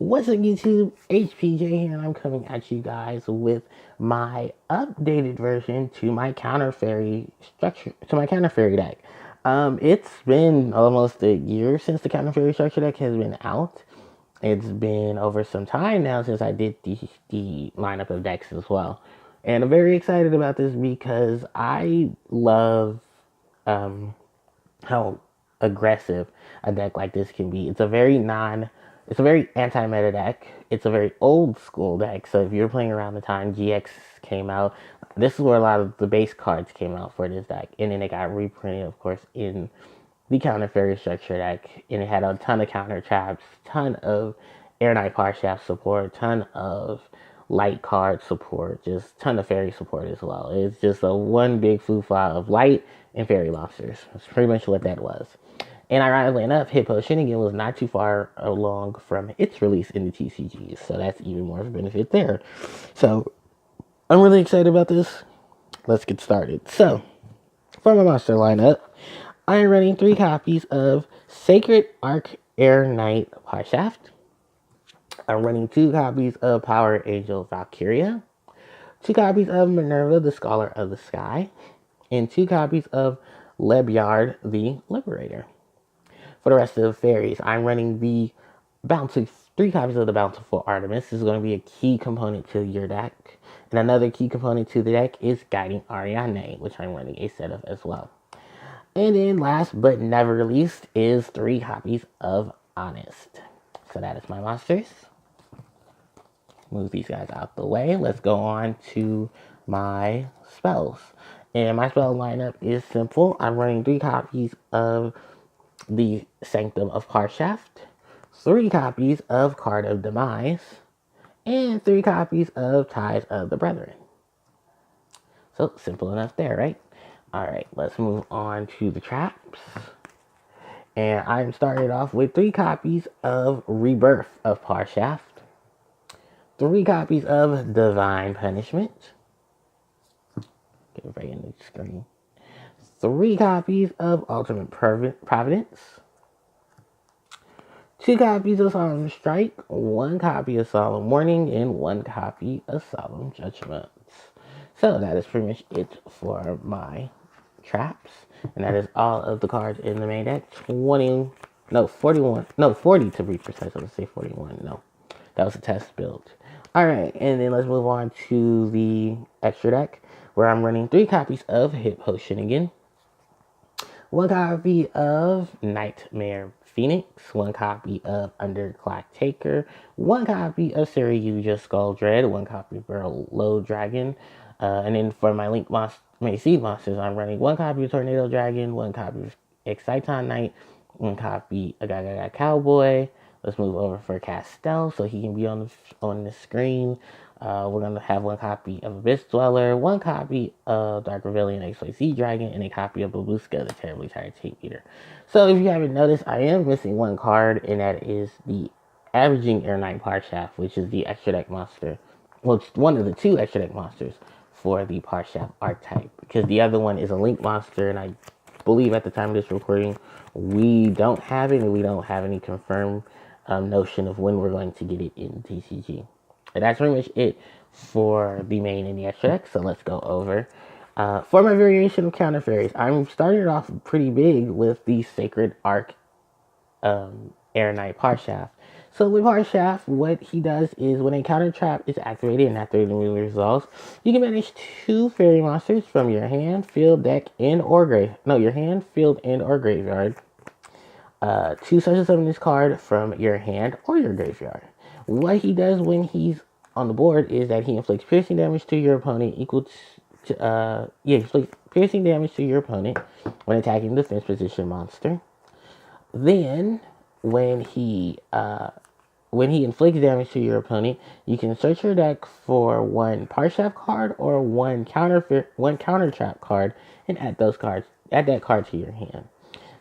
What's up, YouTube? HPJ here, and I'm coming at you guys with my updated version to my counter fairy structure to my counter fairy deck. It's been almost a year since the counter fairy structure deck has been out. It's been over some time now since I did the lineup of decks as well, and I'm very excited about this because I love how aggressive a deck like this can be. It's a very anti-meta deck. It's a very old school deck. So if you're playing around the time GX came out, this is where a lot of the base cards came out for this deck. And then it got reprinted, of course, in the counter fairy structure deck. And it had a ton of counter traps, ton of Air Knight Parshaft support, ton of light card support, just ton of fairy support as well. It's just a one big foo-fa of light and fairy monsters. That's pretty much what that was. And ironically enough, Hippo Shinnigan was not too far along from its release in the TCGs, so that's even more of a benefit there. So I'm really excited about this. Let's get started. So for my monster lineup, I am running 3 copies of Sacred Arc Air Knight Parshaft. I'm running 2 copies of Power Angel Valkyria, 2 copies of Minerva, the Scholar of the Sky, and 2 copies of Lebyard, the Liberator. For the rest of the fairies, I'm running the bounty, 3 copies of the Bountiful Artemis. This is going to be a key component to your deck. And another key component to the deck is Guiding Ariane, which I'm running a set of as well. And then last but never least is 3 copies of Honest. So that is my monsters. Move these guys out the way. Let's go on to my spells. And my spell lineup is simple. I'm running 3 copies of the Sanctum of Parshaft, 3 copies of Card of Demise, and 3 copies of Ties of the Brethren. So, simple enough there, right? Alright, let's move on to the traps. And I'm starting off with 3 copies of Rebirth of Parshaft, 3 copies of Divine Punishment. Get it right in the screen. 3 copies of Ultimate Providence, 2 copies of Solemn Strike, 1 copy of Solemn Warning, and 1 copy of Solemn Judgments. So that is pretty much it for my traps. And that is all of the cards in the main deck. 40 to be precise. I was say 41. No, that was a test build. Alright, and then let's move on to the extra deck, where I'm running 3 copies of Hippo Shinnigan, 1 copy of Nightmare Phoenix, 1 copy of Underclock Taker, 1 copy of Siriuja Skull Dread, 1 copy of Low Dragon, and then for my Seed Monsters, I'm running 1 copy of Tornado Dragon, 1 copy of Exciton Knight, 1 copy of Gaga Cowboy. Let's move over for Castell so he can be on the screen. We're going to have 1 copy of Abyss Dweller, 1 copy of Dark Rebellion XYZ Dragon, and a copy of Babuska, the Terribly Tired Tape Eater. So if you haven't noticed, I am missing 1 card, and that is the Averaging Air Knight Parshaft, which is the extra deck monster. Well, it's one of the 2 extra deck monsters for the Parshaft archetype, because the other one is a Link monster, and I believe at the time of this recording, we don't have it, and we don't have any confirmed notion of when we're going to get it in TCG. And that's pretty much it for the main and the extra deck. So let's go over. For my variation of counter fairies, I'm starting off pretty big with the Sacred Arc Air Knight Parshaft. So with Parshaft, what he does is when a counter trap is activated and after it immediately resolves, you can manage 2 fairy monsters from your hand, field, deck, and or grave. No, your hand, field, and or graveyard. 2 special summon this card from your hand or your graveyard. What he does when he's on the board is that he inflicts piercing damage to your opponent equal to, inflicts piercing damage to your opponent when attacking the defense position monster. Then, when he inflicts damage to your opponent, you can search your deck for 1 Parshaft card or 1 counter trap card and add that card to your hand.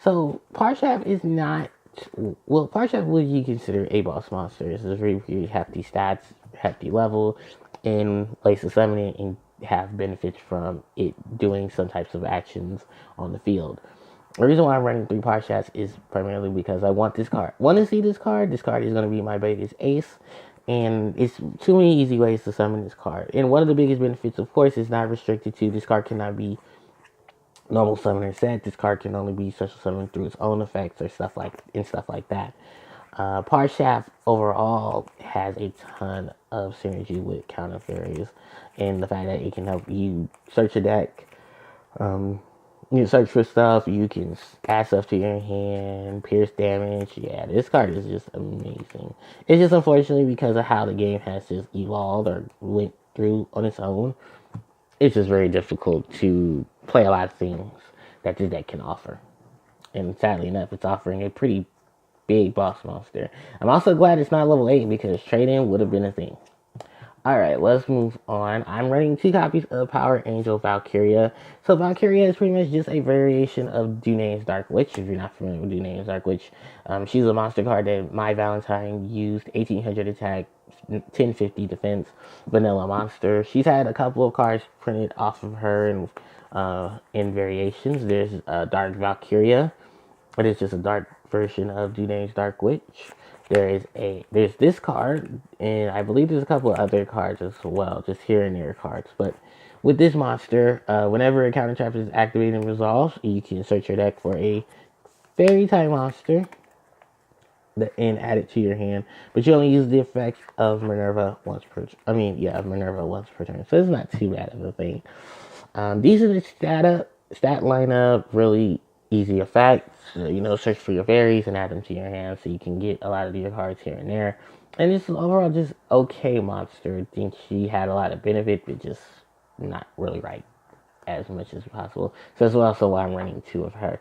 So Parshaft is not, well, Parshaft would you consider a boss monster. It's a very hefty stats, hefty level, and place to summon it and have benefits from it doing some types of actions on the field. The reason why I'm running 3 Power Shots is primarily because I want this card. Want to see this card? This card is going to be my biggest ace. And it's too many easy ways to summon this card. And one of the biggest benefits, of course, is not restricted to this card cannot be normal summoner set. This card can only be special summoned through its own effects or stuff like that. Parshaft overall has a ton of synergy with Counter Fairies, and the fact that it can help you search a deck, you search for stuff, you can add stuff to your hand, pierce damage. Yeah, this card is just amazing. It's just unfortunately because of how the game has just evolved or went through on its own, it's just very difficult to play a lot of things that this deck can offer. And sadly enough, it's offering a pretty big boss monster. I'm also glad it's not level 8 because trade-in would have been a thing. Alright, let's move on. I'm running 2 copies of Power Angel Valkyria. So Valkyria is pretty much just a variation of Dunane's Dark Witch, if you're not familiar with Dunane's Dark Witch. She's a monster card that my Valentine used, 1800 attack, 1050 defense, vanilla monster. She's had a couple of cards printed off of her in variations. There's Dark Valkyria, but it's just a dark version of Dunane's Dark Witch. There's this card, and I believe there's a couple of other cards as well, just here and there cards. But with this monster, whenever a counter trap is activated and resolves, you can search your deck for a fairy type monster and add it to your hand. But you only use the effects of Minerva once per. Minerva once per turn. So it's not too bad of a thing. Decent stat lineup, really easy effects. Search for your fairies and add them to your hand so you can get a lot of your cards here and there. And it's overall just okay monster. I think she had a lot of benefit, but just not really right as much as possible. So that's also why I'm running 2 of her.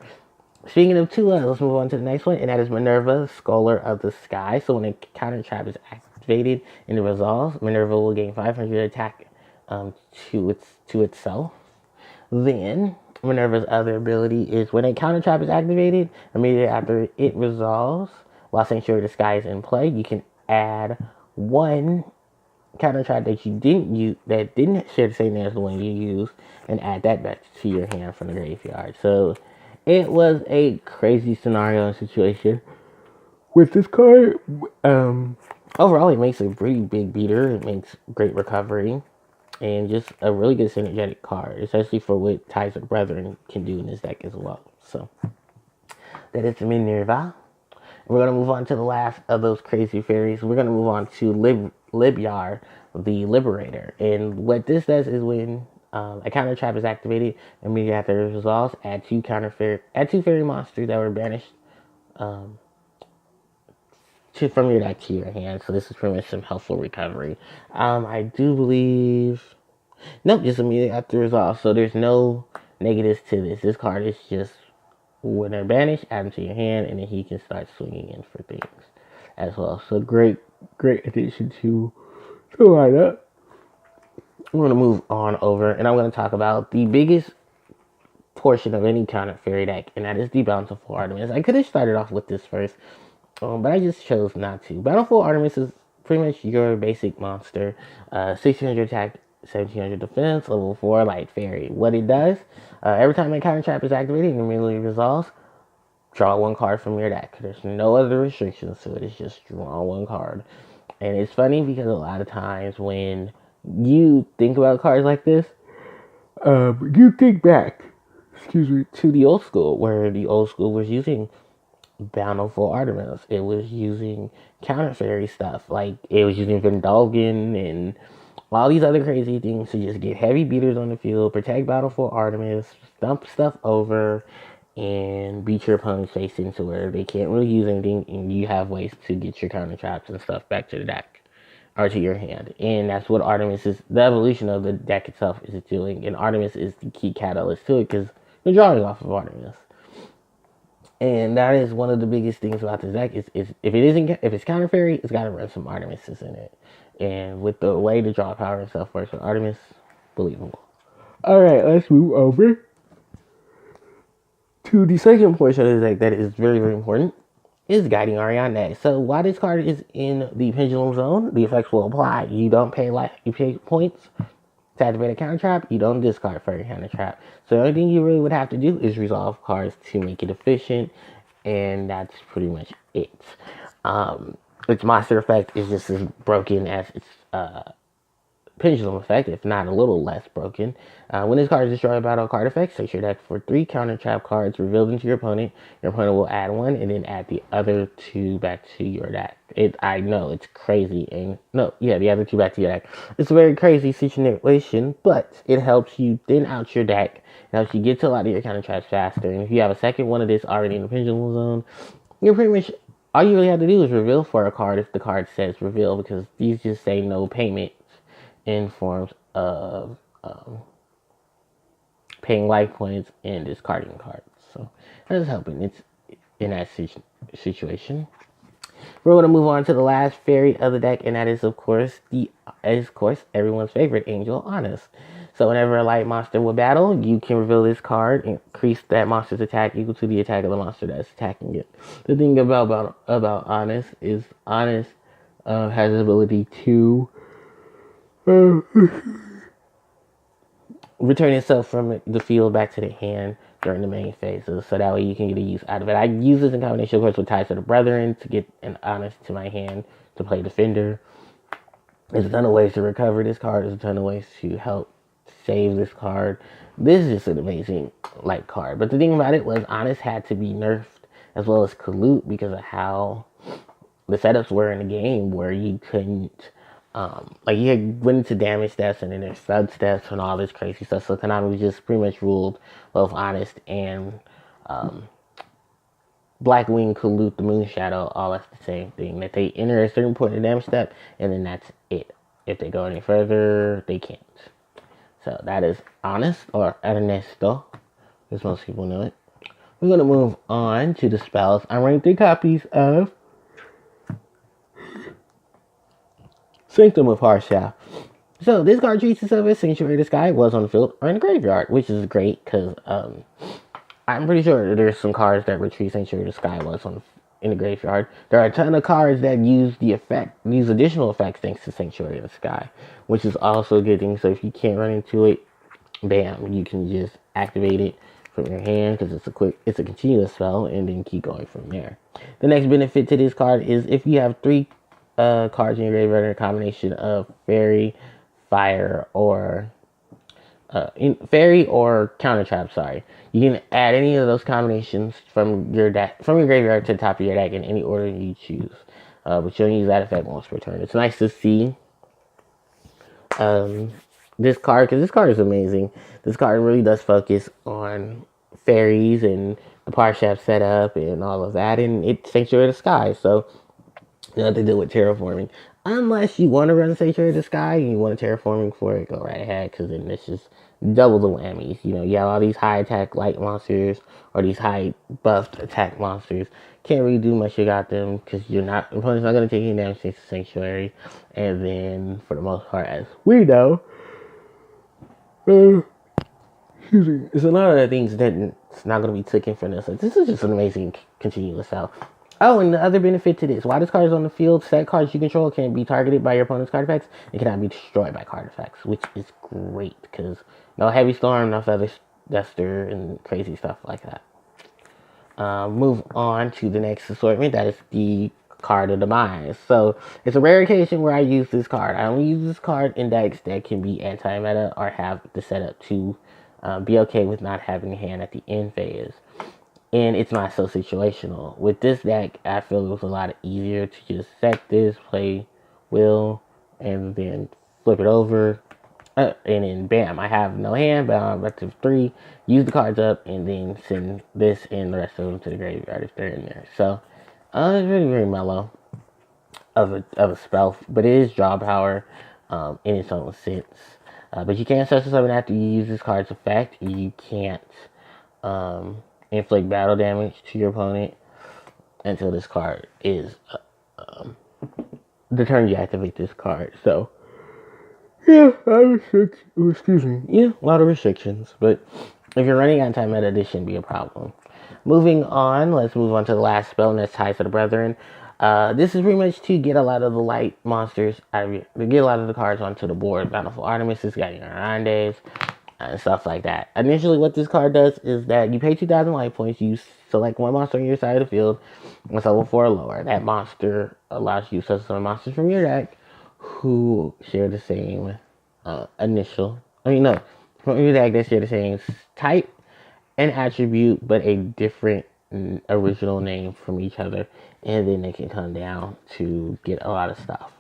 Speaking of 2, let's move on to the next one, and that is Minerva, Scholar of the Sky. So when a counter trap is activated and it resolves, Minerva will gain 500 attack to itself. Then Minerva's other ability is when a counter trap is activated, immediately after it resolves, while Sanctuary of the Sky is in play, you can add 1 counter trap that you didn't use, that didn't share the same name as the one you used, and add that back to your hand from the graveyard. So it was a crazy scenario and situation with this card. Overall, it makes a pretty big beater. It makes great recovery. And just a really good synergetic card, especially for what Ties of Brethren can do in this deck as well. So that is Minerva. We're going to move on to the last of those crazy fairies. We're going to move on to Libyar, the Liberator. And what this does is when a counter trap is activated, immediately after it resolves, add 2 fairy monsters that were banished from your deck to your hand. So this is pretty much some helpful recovery. I do believe... Nope, just immediately after resolve. So there's no negatives to this. This card is just, when they're banished, add them to your hand, and then he can start swinging in for things as well. So great addition to the lineup. I'm going to move on over, and I'm going to talk about the biggest portion of any counter fairy deck, and that is the Bountiful Artemis. I could have started off with this first, but I just chose not to. Bountiful Artemis is pretty much your basic monster. 1600 attack, 1700 defense, level 4 light fairy. What it does, every time a counter trap is activated and immediately resolves, draw 1 card from your deck. There's no other restrictions to it. It's just draw 1 card. And it's funny because a lot of times when you think about cards like this, you think back, to the old school, where the old school was using Bountiful Artemis. It was using counter fairy stuff. Like, it was using Vendalgan and all these other crazy things to just get heavy beaters on the field, protect Bountiful Artemis, stump stuff over, and beat your opponent's face into where they can't really use anything, and you have ways to get your counter traps and stuff back to the deck, or to your hand. And that's what Artemis is, the evolution of the deck itself is doing, and Artemis is the key catalyst to it, because you're drawing off of Artemis. And that is one of the biggest things about this deck, is if it's counter fairy, it's got to run some Artemises in it. And with the way the draw power and stuff works with Artemis, believable. Alright, let's move over to the second portion of the deck that is very, very important, is Guiding Ariadne. So while this card is in the Pendulum Zone, the effects will apply. You don't pay life, you pay points. To activate a counter trap, you don't discard for your counter trap. So the only thing you really would have to do is resolve cards to make it efficient, and that's pretty much it. Its monster effect is just as broken as its pendulum effect, if not a little less broken. When this card is destroyed by battle card effect, search your deck for 3 counter trap cards revealed into your opponent. Your opponent will add 1 and then add the other 2 back to your deck. I know it's crazy, and the other 2 back to your deck. It's a very crazy situation, but it helps you thin out your deck. It helps you get to a lot of your counter traps faster. And if you have a second one of this already in the pendulum zone, you're pretty much all you really have to do is reveal for a card if the card says reveal, because these just say no payment in forms of paying life points and discarding cards. So that is helping. It's in that situation. We're going to move on to the last fairy of the deck, and that is, of course, everyone's favorite, Angel Honest. So whenever a light monster will battle, you can reveal this card, increase that monster's attack equal to the attack of the monster that's attacking it. The thing about Honest is Honest has the ability to return itself from the field back to the hand during the main phases, so that way you can get a use out of it. I use this in combination, of course, with Ties to the Brethren to get an Honest to my hand to play Defender. There's a ton of ways to recover this card. There's a ton of ways to help save this card. This is just an amazing light card. But the thing about it was Honest had to be nerfed as well as Collude because of how the setups were in the game, where you couldn't you went into damage stats and then there's sub stats and all this crazy stuff. So Konami just pretty much ruled both Honest and Blackwing, Collude, the Moon Shadow, all that's the same thing. That they enter a certain point in the damage step, and then that's it. If they go any further, they can't. So that is Honest, or Ernesto, as most people know it. We're going to move on to the spells. I'm running 3 copies of Sanctum of Harshaw. So this card treats itself as Sanctuary of the Sky, was on the field or in the graveyard, which is great because I'm pretty sure there's some cards that retreat Sanctuary of the Sky was in the graveyard. There are a ton of cards that use these additional effects thanks to Sanctuary of the Sky, which is also a good thing. So if you can't run into it, bam, you can just activate it from your hand because it's a continuous spell, and then keep going from there. The next benefit to this card is if you have 3 cards in your graveyard in a combination of fairy, fire, or fairy or counter trap. Sorry, you can add any of those combinations from your graveyard to the top of your deck in any order you choose. But you'll use that effect once per turn. It's nice to see this card, because this card is amazing. This card really does focus on fairies and the Parshap setup and all of that, and it's Sanctuary of the Sky, so nothing to do with terraforming. Unless you want to run Sanctuary of the Sky and you want a terraforming for it, go right ahead, because then it's just double the whammies. You have all these high attack light monsters or these high buffed attack monsters. Can't really do much about them because your opponent's not going to take any damage thanks to Sanctuary. And then, for the most part, as we know, there's a lot of the things that's not going to be taken from this. So this is just an amazing continuous spell. Oh, and the other benefit to this, while this card is on the field, set cards you control can be targeted by your opponent's card effects. It cannot be destroyed by card effects, which is great, because no Heavy Storm, no Feather Duster, and crazy stuff like that. Move on to the next assortment, that is the Card of Demise. So, it's a rare occasion where I use this card. I only use this card in decks that can be anti-meta or have the setup to be okay with not having a hand at the end phase. And it's not so situational. With this deck, I feel it was a lot easier to just set this, play Will, and then flip it over. And then bam, I have no hand, but I'm up to 3. Use the cards up, and then send this and the rest of them to the graveyard if they're in there. So, it's really, very mellow of a spell, but it is draw power in its own sense. But you can't search for something after you use this card's effect. You can't inflict battle damage to your opponent until this card is the turn you activate this card. So yeah, a lot of restrictions, but if you're running anti-meta, this shouldn't be a problem. Moving on, let's move on to the last spell, and that's Ties to the Brethren. This is pretty much to get a lot of the light monsters to get a lot of the cards onto the board. Bountiful Artemis, Guardian Grandes, and stuff like that. Initially, what this card does is that you pay 2,000 life points. You select one monster on your side of the field, with level 4 or lower. That monster allows you to summon monsters from your deck who share the same initial. I mean, no, from your deck that share the same type and attribute, but a different original name from each other, and then they can come down to get a lot of stuff.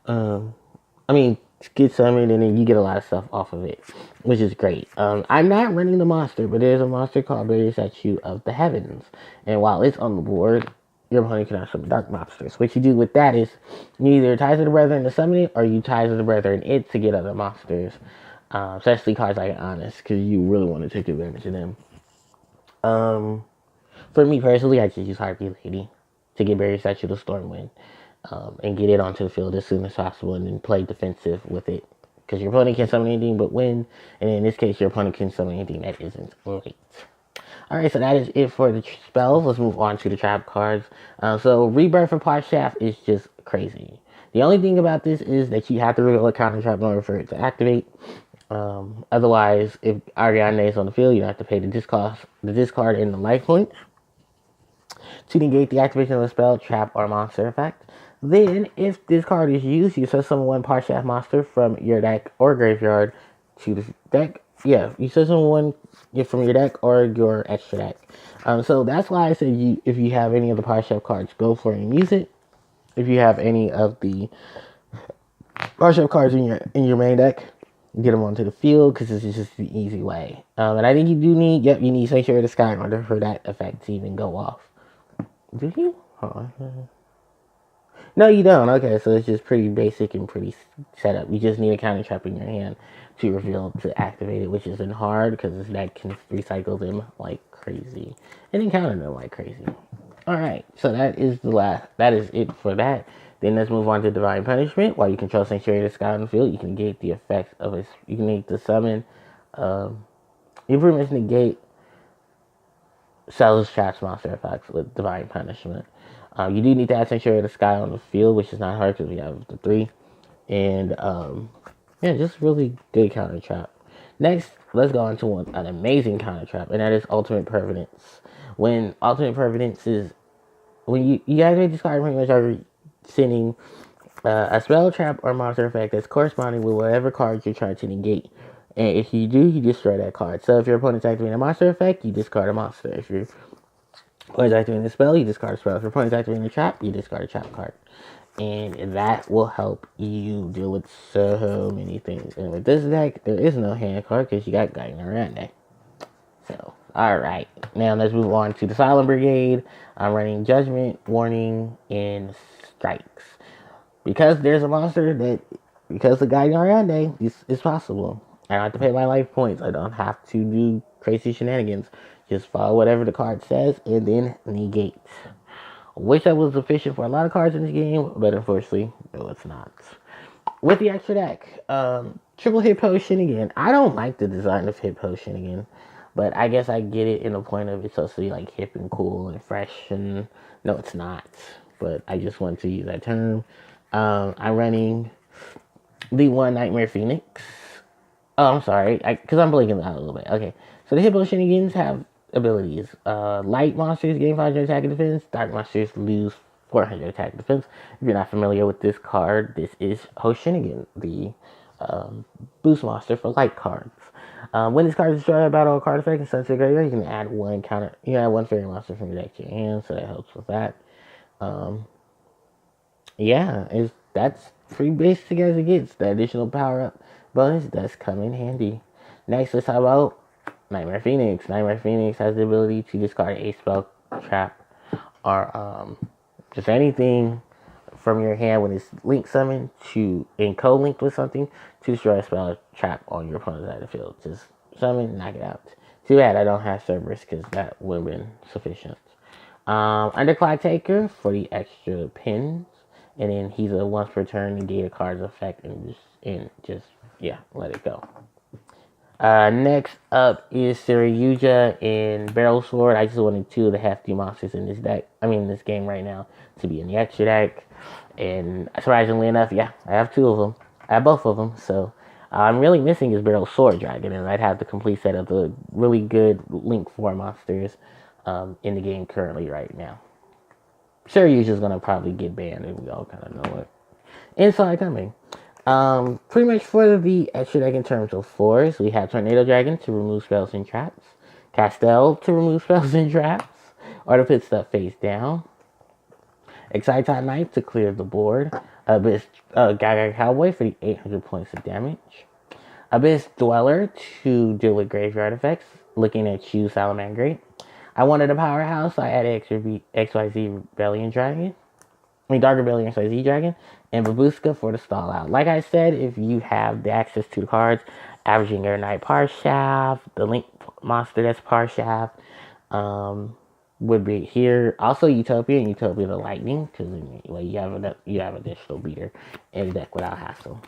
Um, I mean, get summoned, and then you get a lot of stuff off of it, which is great. I'm not running the monster, but there's a monster called Fairies of the Heavens, and while it's on the board, your opponent can have some dark monsters. What you do with that is you either ties of the brethren to summon it, or you ties of the brethren it to get other monsters. Especially cards like Honest, because you really want to take advantage of them. For me personally, I just use Harpie Lady to get Barrier Statue to Stormwind, and get it onto the field as soon as possible, and then play defensive with it. Because your opponent can't summon anything but win, and in this case, your opponent can summon anything that isn't late. Alright, so that is it for the spells. Let's move on to the trap cards. So Rebirth for Pot Shaft is just crazy. The only thing about this is that you have to reveal a counter trap in order for it to activate. Otherwise, if Ariane is on the field, you have to pay the discard and the life point to negate the activation of a spell, trap, or monster effect. Then, if this card is used, you set summon one Parshaft monster from your deck or graveyard to the deck. Yeah, you set summon one from your deck or your extra deck. So that's why I said if you have any of the Parshaft cards, go for it and use it. If you have any of the Parshaft cards in your main deck, get them onto the field because this is just the easy way. And I think you do need, you need Sanctuary of the Sky in order for that effect to even go off. Do you? No, you don't. Okay, so it's just pretty basic and pretty set up. You just need a counter trap in your hand to reveal to activate it, which isn't hard because that can recycle them like crazy and encounter them like crazy. All right, so that is it for that. Then let's move on to Divine Punishment. While you control Sanctuary of the Sky on the field, you can negate the effects of it. You can make the summon. You pretty much negate Cells traps monster effects with Divine Punishment. You do need to add Sanctuary of the Sky on the field, which is not hard because we have the 3. And yeah, just really good counter trap. Next, let's go on to an amazing counter trap, and that is Ultimate Permanence. When Ultimate Permanence is, when you activate this card, pretty much are sending a spell, trap, or monster effect that's corresponding with whatever card you're trying to negate. And if you do, you destroy that card. So if your opponent's activating a monster effect, you discard a monster. If your opponent's activating a spell, you discard a spell. If your opponent's activating a trap, you discard a trap card. And that will help you deal with so many things. And with this deck, there is no hand card because you got Guiding Around. So, alright. Now let's move on to the Silent Brigade. I'm running Judgment, Warning, and Strikes. Because there's a monster because the Guiding Around is possible. I don't have to pay my life points. I don't have to do crazy shenanigans. Just follow whatever the card says and then negate. I wish that was efficient for a lot of cards in this game, but unfortunately, no, it's not. With the extra deck, triple hit potion again. I don't like the design of hit potion again, but I guess I get it in the point of it's supposed to be like hip and cool and fresh, and no, it's not. But I just want to use that term. I'm running the one Nightmare Phoenix. Oh, I'm sorry, because I'm blinking out a little bit. Okay, so the Hippo Shenanigans have abilities. Light monsters gain 500 attack and defense. Dark monsters lose 400 attack and defense. If you're not familiar with this card, this is Hoshinigan, the boost monster for light cards. When this card is destroyed by a battle or card effect and sent to the graveyard, you can add one counter. You can add one fairy monster from your deck to your hand, so that helps with that. Yeah, that's pretty basic as it gets. The additional power up bonus does come in handy. Next, let's talk about Nightmare Phoenix. Nightmare Phoenix has the ability to discard a spell, trap, or just anything from your hand when it's link summoned to and co-linked with something to destroy a spell or trap on your opponent's side of the field. Just summon, knock it out. Too bad I don't have Cerberus because that would have been sufficient. Underclock Taker for the extra pins. And then he's a once per turn negate a card's effect and just let it go. Next up is Siriuja and Barrel Sword. I just wanted two of the hefty monsters in this deck. I mean, in this game right now to be in the extra deck. And surprisingly enough, yeah, I have two of them. I have both of them. So I'm really missing is Barrel Sword Dragon, and I'd have the complete set of the really good Link 4 monsters in the game currently right now. Siriuja's gonna probably get banned, and we all kind of know it. Inside coming. Pretty much for the extra deck in terms of fours, we have Tornado Dragon to remove spells and traps, Castell to remove spells and traps, or to put stuff face down, Exciton Knight to clear the board, Abyss Gaga Cowboy for the 800 points of damage, Abyss Dweller to deal with graveyard effects, looking at you, Salamangreat. I wanted a powerhouse, so I added XYZ Rebellion Dragon. Dark Rebellion XYZ Dragon, and Babuska for the stall out. Like I said, if you have the access to the cards, Averaging Air Knight Parshaft, the Link monster that's Parshaft, would be here. Also Utopia and Utopia the Lightning, because well, you have a digital beater in the deck without hassle.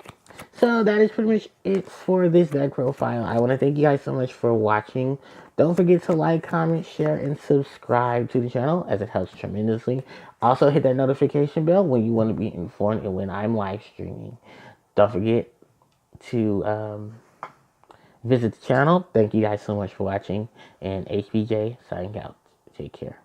So that is pretty much it for this deck profile. I want to thank you guys so much for watching. Don't forget to like, comment, share, and subscribe to the channel as it helps tremendously. Also hit that notification bell when you want to be informed and when I'm live streaming. Don't forget to visit the channel. Thank you guys so much for watching. And HBJ signing out. Take care.